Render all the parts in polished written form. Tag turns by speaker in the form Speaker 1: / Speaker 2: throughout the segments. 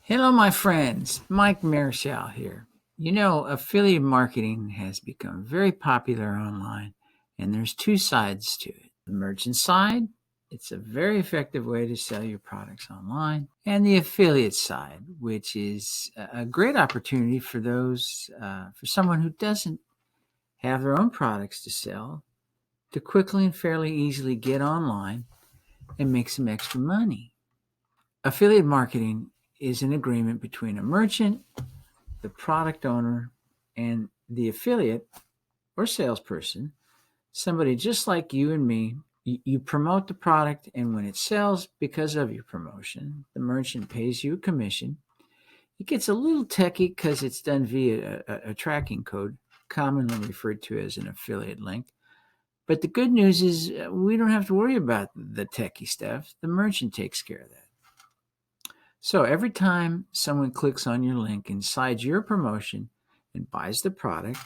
Speaker 1: Hello, my friends. Mike Marichal here. You know, affiliate marketing has become very popular online, and there's two sides to it. The merchant side, it's a very effective way to sell your products online, and the affiliate side, which is a great opportunity for for someone who doesn't have their own products to sell, to quickly and fairly easily get online and make some extra money. Affiliate marketing is an agreement between a merchant, the product owner, and the affiliate or salesperson, somebody just like you and me. You promote the product, and when it sells because of your promotion, the merchant pays you a commission. It gets a little techy because it's done via a tracking code, commonly referred to as an affiliate link. But the good news is we don't have to worry about the techie stuff. The merchant takes care of that. So every time someone clicks on your link inside your promotion and buys the product,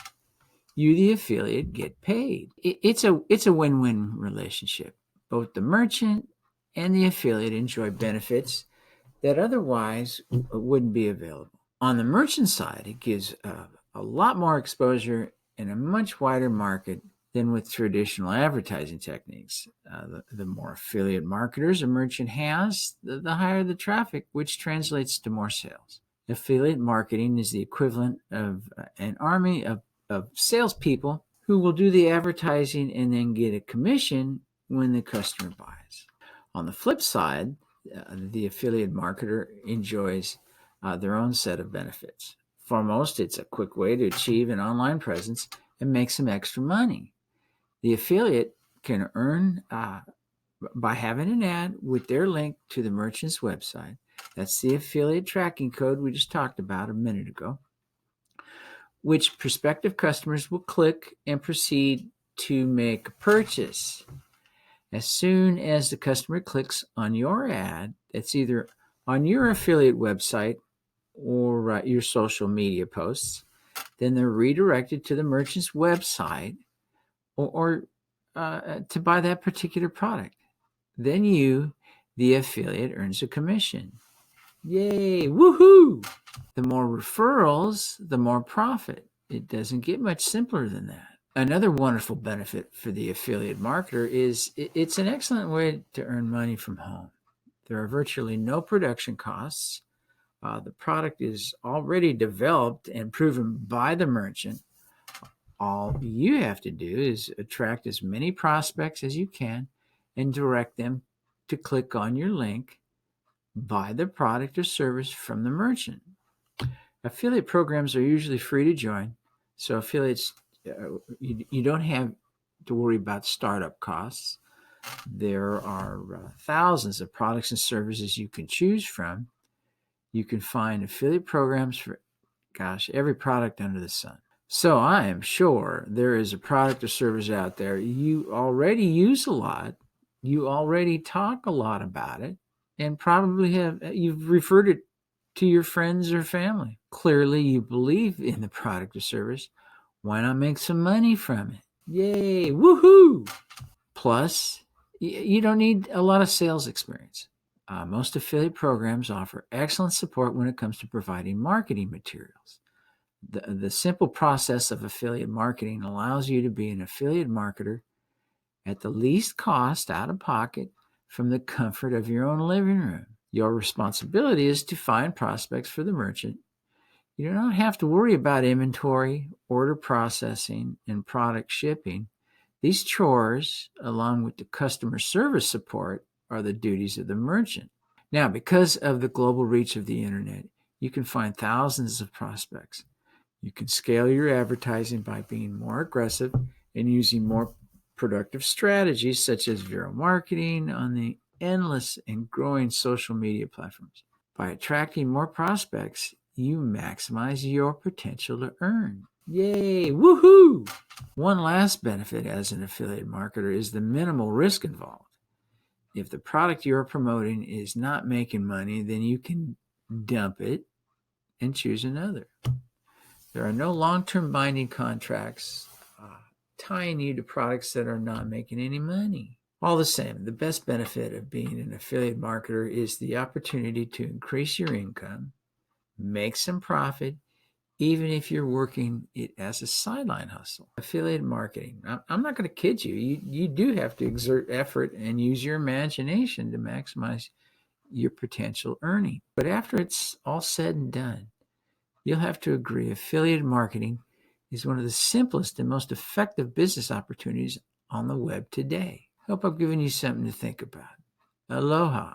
Speaker 1: you, the affiliate, get paid. It's a win-win relationship. Both the merchant and the affiliate enjoy benefits that otherwise wouldn't be available. On the merchant side, it gives a lot more exposure in a much wider market than with traditional advertising techniques. The more affiliate marketers a merchant has, the higher the traffic, which translates to more sales. Affiliate marketing is the equivalent of an army of salespeople who will do the advertising and then get a commission when the customer buys. On the flip side, the affiliate marketer enjoys their own set of benefits. Foremost, it's a quick way to achieve an online presence and make some extra money. The affiliate can earn by having an ad with their link to the merchant's website. That's the affiliate tracking code we just talked about a minute ago, which prospective customers will click and proceed to make a purchase. As soon as the customer clicks on your ad, that's either on your affiliate website or your social media posts, then they're redirected to the merchant's website or to buy that particular product. Then you, the affiliate, earns a commission. Yay! Woohoo! The more referrals, the more profit. It doesn't get much simpler than that. Another wonderful benefit for the affiliate marketer is it's an excellent way to earn money from home. There are virtually no production costs. The product is already developed and proven by the merchant. All you have to do is attract as many prospects as you can and direct them to click on your link, buy the product or service from the merchant. Affiliate programs are usually free to join, so affiliates, you don't have to worry about startup costs. There are thousands of products and services you can choose from. You can find affiliate programs for, every product under the sun. So I am sure there is a product or service out there you already use a lot, you already talk a lot about it, and probably you've referred it to your friends or family. Clearly you believe in the product or service. Why not make some money from it? Yay! Woohoo! Plus, you don't need a lot of sales experience. Most affiliate programs offer excellent support when it comes to providing marketing materials. The simple process of affiliate marketing allows you to be an affiliate marketer at the least cost out of pocket from the comfort of your own living room. Your responsibility is to find prospects for the merchant. You do not have to worry about inventory, order processing, and product shipping. These chores, along with the customer service support, are the duties of the merchant. Now, because of the global reach of the internet, you can find thousands of prospects. You can scale your advertising by being more aggressive and using more productive strategies such as viral marketing on the endless and growing social media platforms. By attracting more prospects, you maximize your potential to earn. Yay! Woohoo! One last benefit as an affiliate marketer is the minimal risk involved. If the product you're promoting is not making money, then you can dump it and choose another. There are no long-term binding contracts tying you to products that are not making any money. All the same, the best benefit of being an affiliate marketer is the opportunity to increase your income, make some profit, even if you're working it as a sideline hustle. Affiliate marketing. I'm not going to kid you. You do have to exert effort and use your imagination to maximize your potential earning. But after it's all said and done, you'll have to agree affiliate marketing is one of the simplest and most effective business opportunities on the web today. Hope I've given you something to think about. Aloha.